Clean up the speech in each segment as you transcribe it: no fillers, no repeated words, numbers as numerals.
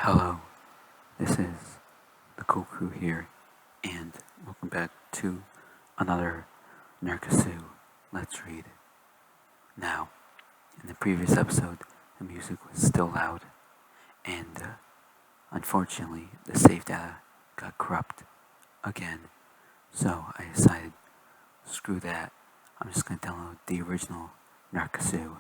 Hello, this is the Cool Crew here, and welcome back to another Narcissu Let's Read. Now, in the previous episode, the music was still loud, and unfortunately, the save data got corrupt again. So I decided, screw that, I'm just going to download the original Narcissu.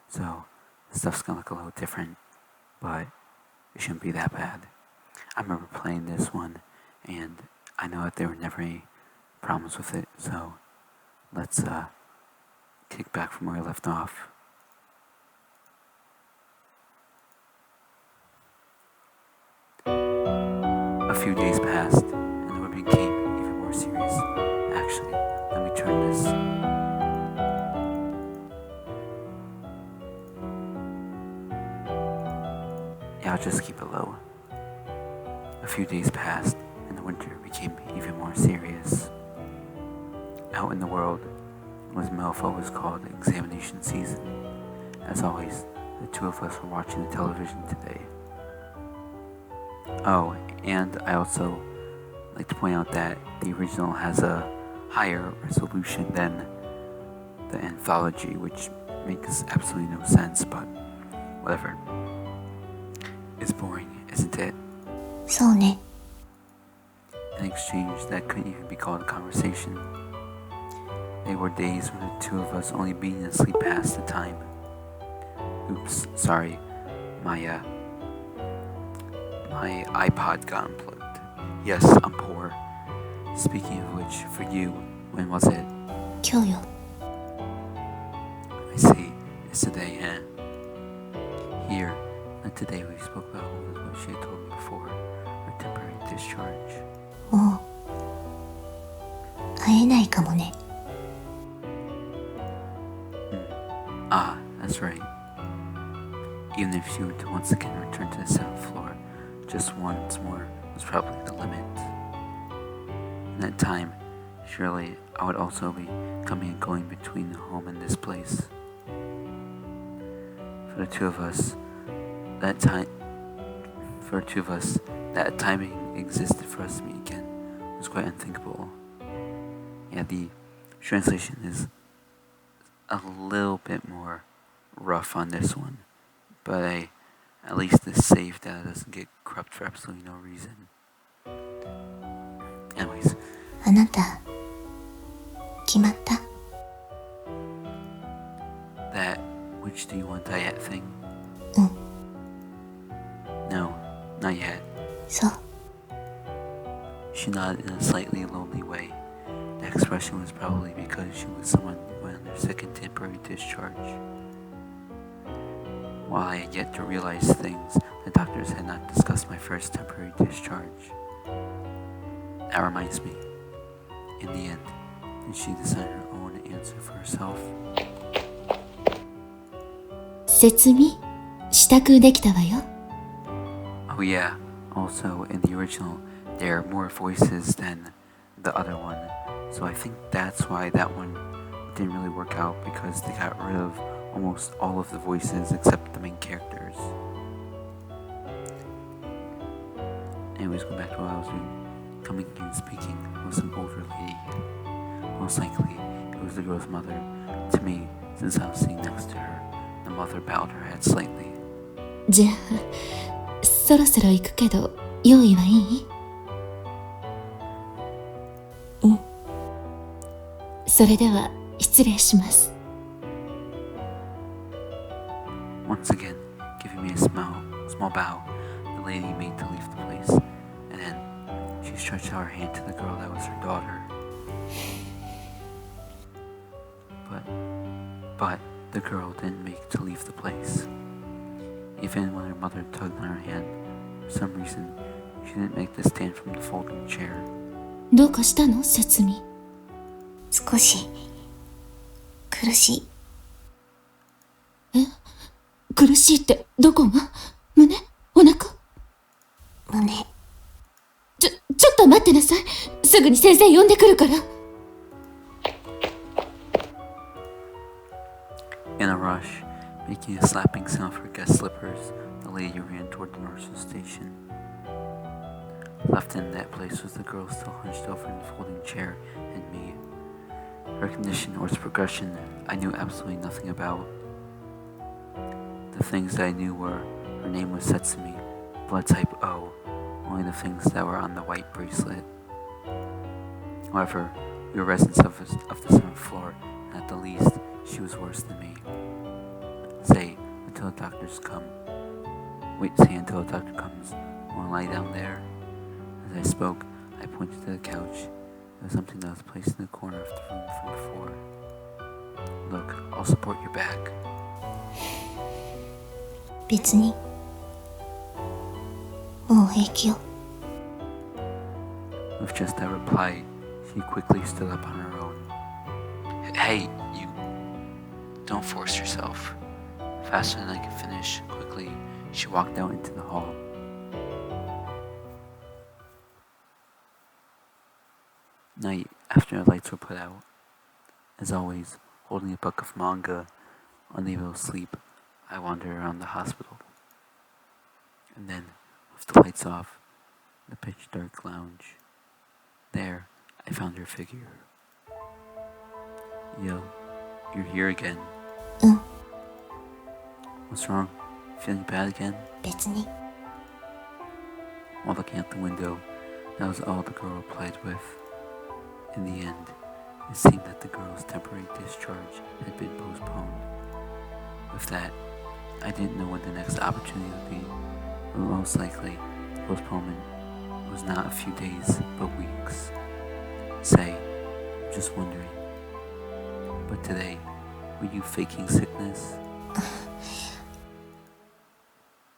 So the stuff's going to look a little different, but it shouldn't be that bad. I remember playing this one, and I know that there were never any problems with it, so let's kick back from where I left off. A few days passed, and the whipping became even more serious. Actually, let me turn this. Yeah, I'll just keep it low. A few days passed, and the winter became even more serious. Out in the world, what Melfa was called examination season. As always, the two of us were watching the television today. Oh, and I also like to point out that the original has a higher resolution than the anthology, which makes absolutely no sense, but whatever. It's boring, isn't it? そうね。 An exchange that couldn't even be called a conversation. They were days when the two of us only meaninglessly passed the time. Oops, sorry. My iPod got unplugged. Yes, I'm poor. Speaking of which, for you, when was it? 今日よ。 I see. It's today, huh? Here, not today we spoke about what she had told me before, her temporary discharge. もう会えないかもね。 Ah, that's right. Even if she were to once again return to the 7th floor, just once more was probably the limit. In that time, surely I would also be coming and going between the home and this place. For the two of us, that timing existed for us to meet again was quite unthinkable. Yeah, the translation is a little bit more rough on this one, but at least the save data doesn't get corrupt for absolutely no reason. Anyways. あなた、決まった？ That which do you want diet thing? うん。 No, not yet. そう。 She nodded in a slightly lonely way. The expression was probably because she was someone who went on their second temporary discharge. While I had yet to realize things, the doctors had not discussed my first temporary discharge. That reminds me, in the end, did she decide her own answer for herself? 説明支度できたわよ。 Oh yeah, also in the original, there are more voices than the other one, so I think that's why that one didn't really work out, because they got rid of almost all of the voices except the main characters. Anyways, go back to what I was doing. Coming and speaking was an older lady. Most likely, it was the girl's mother. To me, since I was sitting next to her, the mother bowed her head slightly. じゃあ、そろそろ行くけど、用意はいい？うん。それでは失礼します。 Once again, giving me a small bow, the lady made to leave the place, and then she stretched out her hand to the girl that was her daughter. But the girl didn't make to leave the place. Even when her mother tugged on her hand, for some reason, she didn't make the stand from the folding chair. どうかしたの、説明？少し苦しい。え？苦しいってどこが？胸？お腹？胸。ちょっと待ってなさい。すぐに先生呼んでくるから。In a rush, making a slapping sound of her guest slippers, the lady ran toward the Narcissu station. Left in that place was the girl still hunched over in the folding chair, and me. Her condition or its progression I knew absolutely nothing about. The things that I knew were her name was Setsumi, blood type O, only the things that were on the white bracelet. However, we were residents of the 7th floor, and at the least, she was worse than me. Say, until the doctors come. Say until the doctor comes. Want to lie down there? As I spoke, I pointed to the couch. It was something that was placed in the corner of the room from before. Look, I'll support your back. 別にもう平気よ。 With just that reply, she quickly stood up on her own. Hey, you... Don't force yourself. Faster than I could finish, quickly, she walked out into the hall. Night, after the lights were put out. As always, holding a book of manga, unable to sleep, I wandered around the hospital. And then, with the lights off, the pitch-dark lounge. There, I found her figure. Yo, you're here again. What's wrong? Feeling bad again? 別に While looking out the window, that was all the girl replied with. In the end, it seemed that the girl's temporary discharge had been postponed. With that, I didn't know when the next opportunity would be, but most likely, the postponement was not a few days, but weeks. Say, I'm just wondering. But today, were you faking sickness?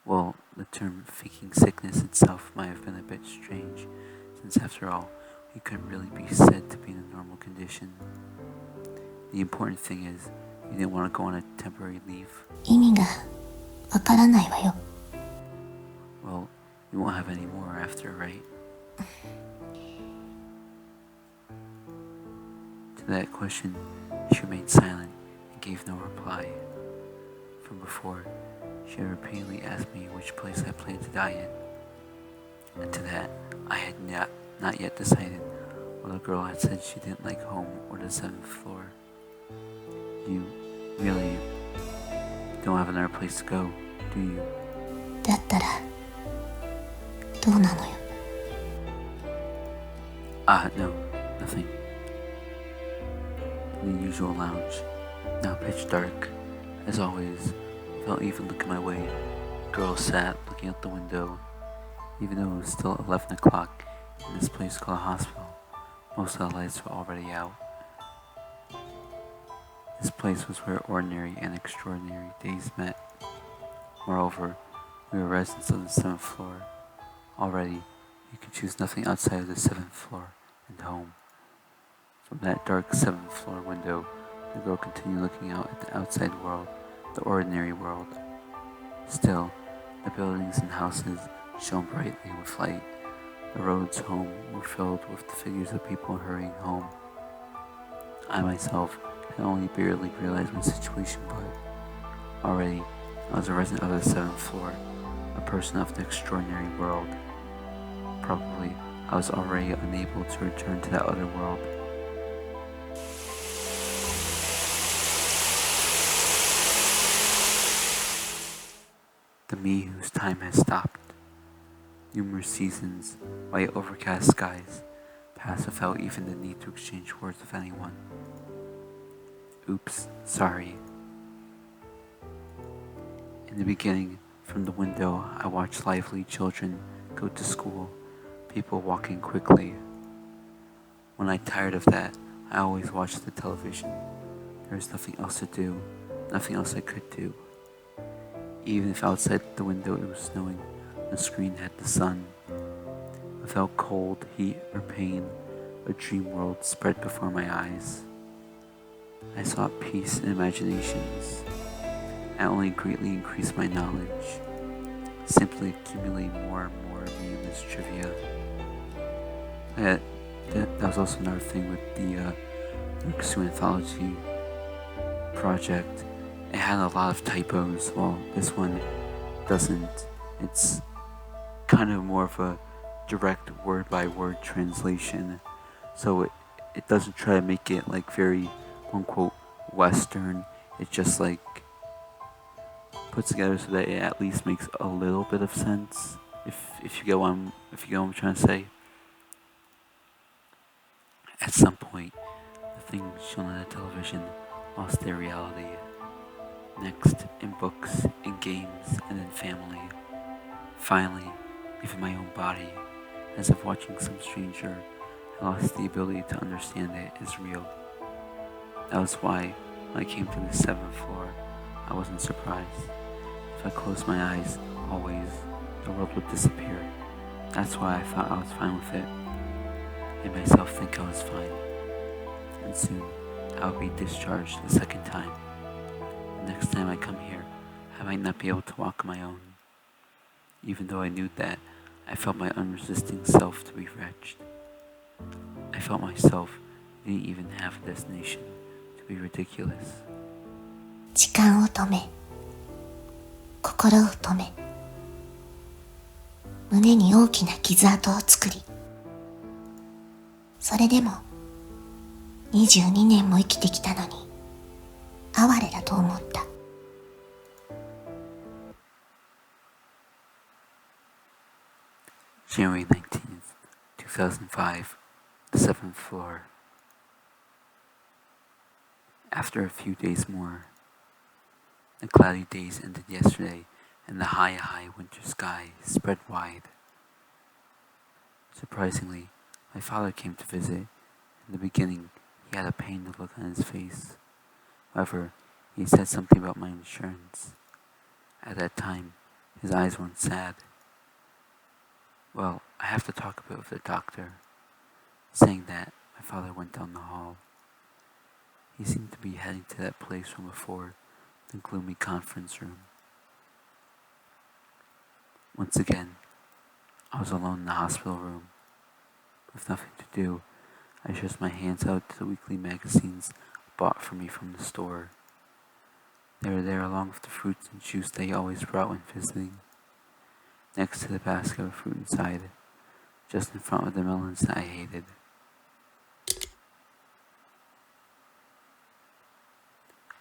Well, the term faking sickness itself might have been a bit strange, since after all, we couldn't really be said to be in a normal condition. The important thing is, you didn't want to go on a temporary leave. 意味がわからないわよ。 Well, you won't have any more after, right? To that question, she remained silent and gave no reply. From before, she had repeatedly asked me which place I planned to die in. And to that, I had not yet decided whether the girl had said she didn't like home or the 7th floor. You really don't have another place to go, do you? だったらどうなのよ。 No, nothing. In the usual lounge, now pitch dark. As always, without even looking my way, the girl sat looking out the window. Even though it was still 11 o'clock in this place called a hospital, most of the lights were already out. This place was where ordinary and extraordinary days met. Moreover, we were residents of the 7th floor. Already, you could choose nothing outside of the 7th floor and home. From that dark 7th floor window, the girl continued looking out at the outside world, the ordinary world. Still, the buildings and houses shone brightly with light. The roads home were filled with the figures of people hurrying home. I myself had only barely realized my situation, but already I was a resident of the 7th floor, a person of the extraordinary world. Probably I was already unable to return to that other world. The me whose time has stopped. Numerous seasons, white overcast skies, pass without even the need to exchange words with anyone. Oops, sorry. In the beginning, from the window, I watched lively children go to school, people walking quickly. When I tired of that, I always watched the television. There was nothing else to do, nothing else I could do. Even if outside the window it was snowing, the screen had the sun. Without cold, heat, or pain, a dream world spread before my eyes. I sought peace in imaginations. I only greatly increased my knowledge, simply accumulating more and more meaningless trivia. That was also another thing with the Narcissu anthology project. It had a lot of typos. Well, this one doesn't. It's kind of more of a direct word by word translation, so it doesn't try to make it like very quote unquote Western. It just like puts together so that it at least makes a little bit of sense. If you get what I'm trying to say. At some point, the things shown on the television lost their reality. Next, in books, in games, and in family. Finally, even my own body, as if watching some stranger, I lost the ability to understand it is real. That was why, when I came to the 7th floor, I wasn't surprised. If I closed my eyes, always, the world would disappear. That's why I thought I was fine with it. Made myself think I was fine. And soon, I would be discharged the second time. The next time I come here, I might not be able to walk on my own. Even though I knew that, I felt my unresisting self to be wretched. I felt myself didn't even have a destination to be ridiculous. 時間を止め、心を止め、胸に大きな傷跡を作り、それでも22年も生きてきたのに哀れだと思った。January 19th, 2005, the 7th floor. After a few days more, the cloudy days ended yesterday and the high winter sky spread wide. Surprisingly, my father came to visit. In the beginning, he had a pained look on his face. However, he said something about my insurance. At that time, his eyes weren't sad. Well, I have to talk a bit with the doctor. Saying that, my father went down the hall. He seemed to be heading to that place from before, the gloomy conference room. Once again, I was alone in the hospital room. With nothing to do, I stretched my hands out to the weekly magazines bought for me from the store. They were there along with the fruits and juice they always brought when visiting. Next to the basket of fruit inside, just in front of the melons that I hated.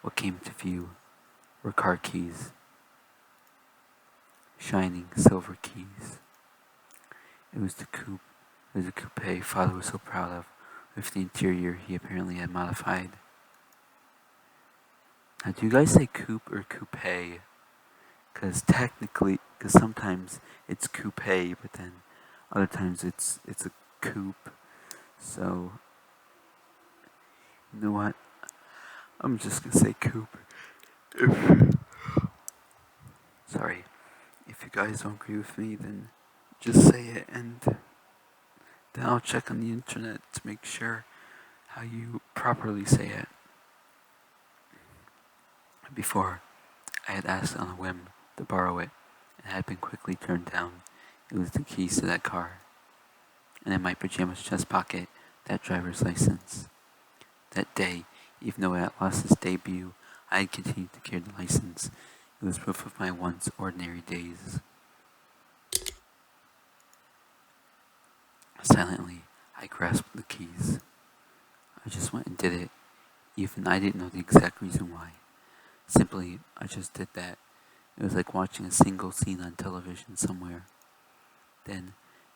What came to view were car keys. Shining silver keys. It was the coupe Father was so proud of, with the interior he apparently had modified. Now, do you guys say coupe or coupe? Because sometimes it's coupe, but then other times it's a coupe. So, you know what? I'm just gonna say coupe. Sorry. If you guys don't agree with me, then just say it, and then I'll check on the internet to make sure how you properly say it. Before, I had asked on a whim to borrow it, and had been quickly turned down. It was the keys to that car, and in my pajamas chest pocket, that driver's license. That day, even though it had lost its debut, I had continued to carry the license. It was proof of my once ordinary days. Silently, I grasped the keys. I just went and did it. Even I didn't know the exact reason why. Simply, I just did that. It was like watching a single scene on television somewhere. Then,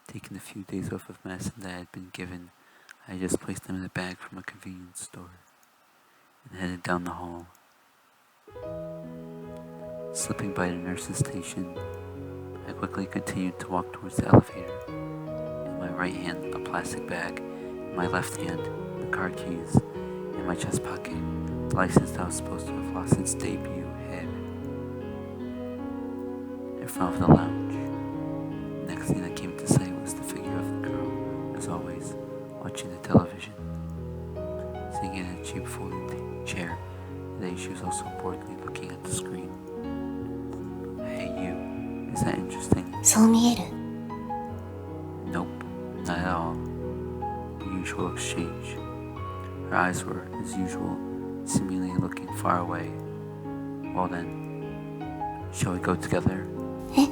taking a few days off of medicine that I had been given, I just placed them in a bag from a convenience store and headed down the hall. Slipping by the nurse's station, I quickly continued to walk towards the elevator. In my right hand, a plastic bag. In my left hand, the car keys. In my chest pocket, the license that was supposed to have lost its debut hid. In front of the lounge. The next thing that came to sight was the figure of the girl, as always, watching the television. Sitting in a cheap folding chair, today she was also boredly looking at the screen. Hey you, is that interesting? そう見える。 Nope, not at all. The usual exchange. Her eyes were, as usual, seemingly looking far away. Well then, shall we go together? え、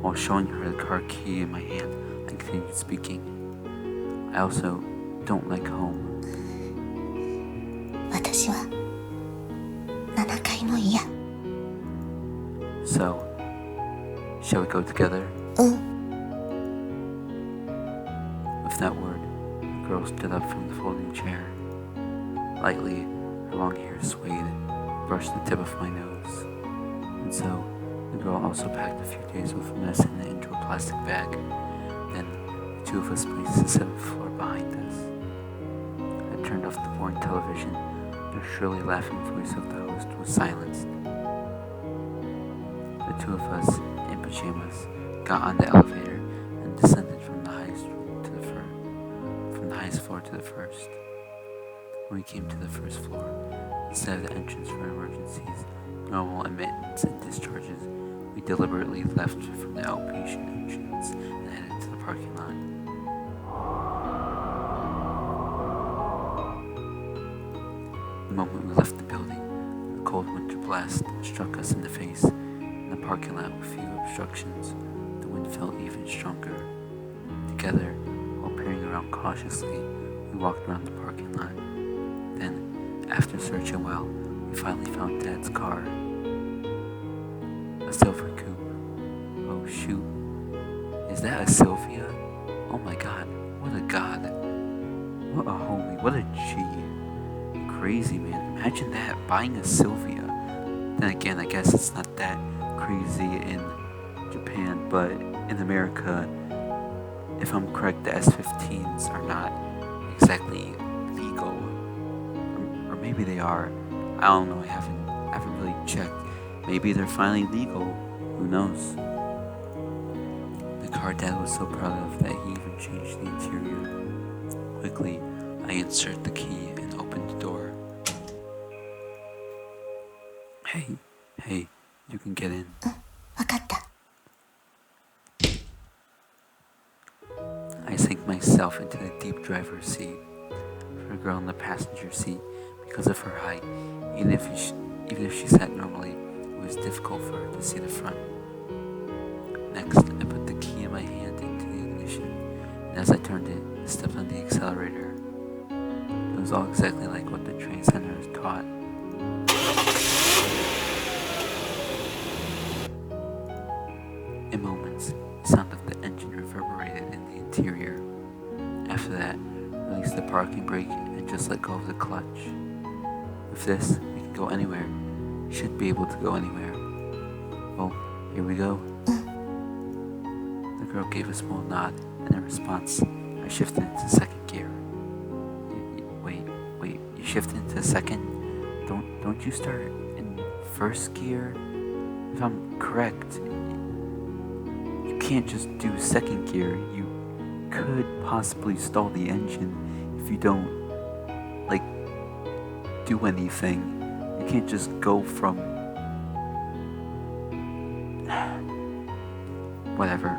While showing her the car key in my hand, I continued speaking. I also don't like home. 私は7階も嫌。 So, shall we go together? うん。 With that word, the girl stood up from the folding chair. Lightly, her long hair swayed, brushed the tip of my nose. And so, the girl also packed a few days of medicine into a plastic bag. Then, the two of us placed the seventh floor behind us. I turned off the boring television. The shrilly laughing voice of the host was silenced. The two of us, in pajamas, got on the elevator and descended from the highest floor to the first. When we came to the first floor, instead of the entrance for emergencies, normal admittance and discharges, we deliberately left from the outpatient entrance and headed to the parking lot. The moment we left the building, a cold winter blast struck us in the face. In the parking lot with few obstructions, the wind felt even stronger. Together, while peering around cautiously, we walked around the parking lot. Then, after searching well, we finally found Dad's car. A silver coupe. Oh shoot. Is that a Sylvia? Oh my god, what a god. What a homie, what a G. Crazy, man. Imagine that, buying a Sylvia. Then again, I guess it's not that crazy in Japan, but in America, if I'm correct, the S15s are not exactly legal. Or maybe they are. I don't know, I haven't really checked. Maybe they're finally legal. Who knows? The car Dad was so proud of that he even changed the interior. Quickly, I inserted the key and opened the door. Hey, you can get in. わかった。 I sank myself into the deep driver's seat. For a girl in the passenger seat, because of her height, even if she sat normally, it was difficult for her to see the front. Next, I put the key in my hand into the ignition, and as I turned it, I stepped on the accelerator. It was all exactly like what the train center has taught. In moments, the sound of the engine reverberated in the interior. After that, released the parking brake and just let go of the clutch. With this, we can go anywhere. Should be able to go anywhere. Well, here we go. The girl gave a small nod, and in response, I shifted into second gear. Wait, you shifted into second? Don't you start in first gear? If I'm correct, you can't just do second gear. You could possibly stall the engine if you don't, do anything. You can't just go from... Whatever.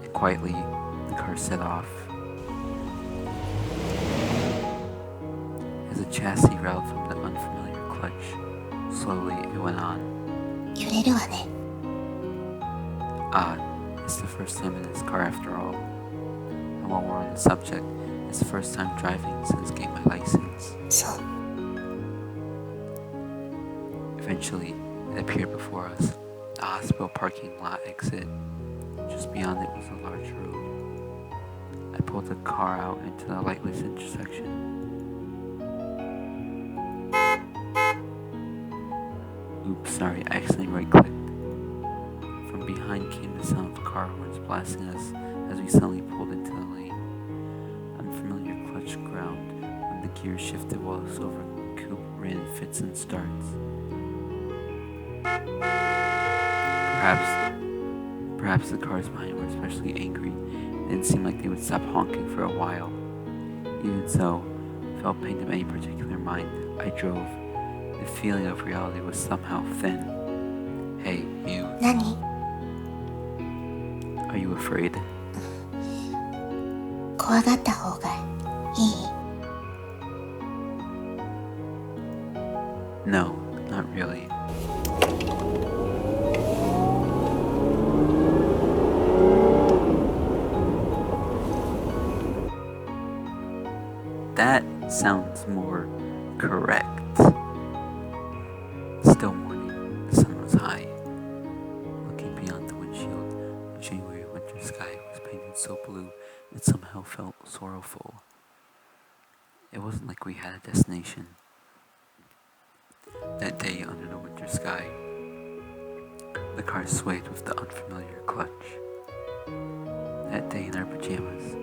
And quietly, the car set off. As the chassis rattled from the unfamiliar clutch, slowly it went on. 揺れるわね。 It's the first time in this car after all. And while we're on the subject, it's the first time driving since getting my license. そう。 Eventually, it appeared before us, the hospital parking lot exit. Just beyond it was a large road. I pulled the car out into the lightless intersection. Oops, sorry, I accidentally right-clicked. From behind came the sound of car horns blasting us as we suddenly pulled into the lane. Unfamiliar clutch ground when the gears shifted while the silver coupe ran in fits and starts. Perhaps the cars behind were especially angry. It didn't seem like they would stop honking for a while. Even so, without paying them any particular mind, I drove. The feeling of reality was somehow thin. Hey, you. 何？ Are you afraid? 怖がった方がいい？ No, not really. sounds more correct. Still morning, the sun was high. Looking beyond the windshield, the January winter sky was painted so blue it somehow felt sorrowful. It wasn't like we had a destination. That day under the winter sky, the car swayed with the unfamiliar clutch. That day in our pajamas,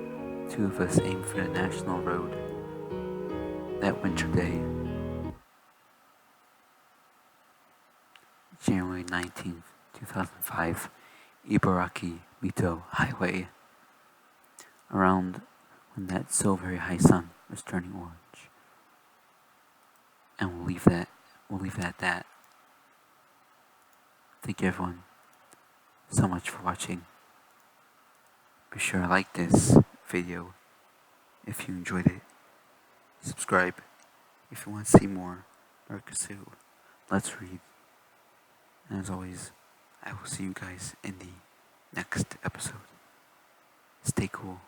two of us aimed for the national road. That winter day, January 19th, 2005, Ibaraki Mito Highway. Around when that so very high sun was turning orange. And we'll leave that at that. Thank you everyone so much for watching. Be sure to like this video if you enjoyed it. Subscribe if you want to see more Narcissu. Let's read. And as always, I will see you guys in the next episode. Stay cool.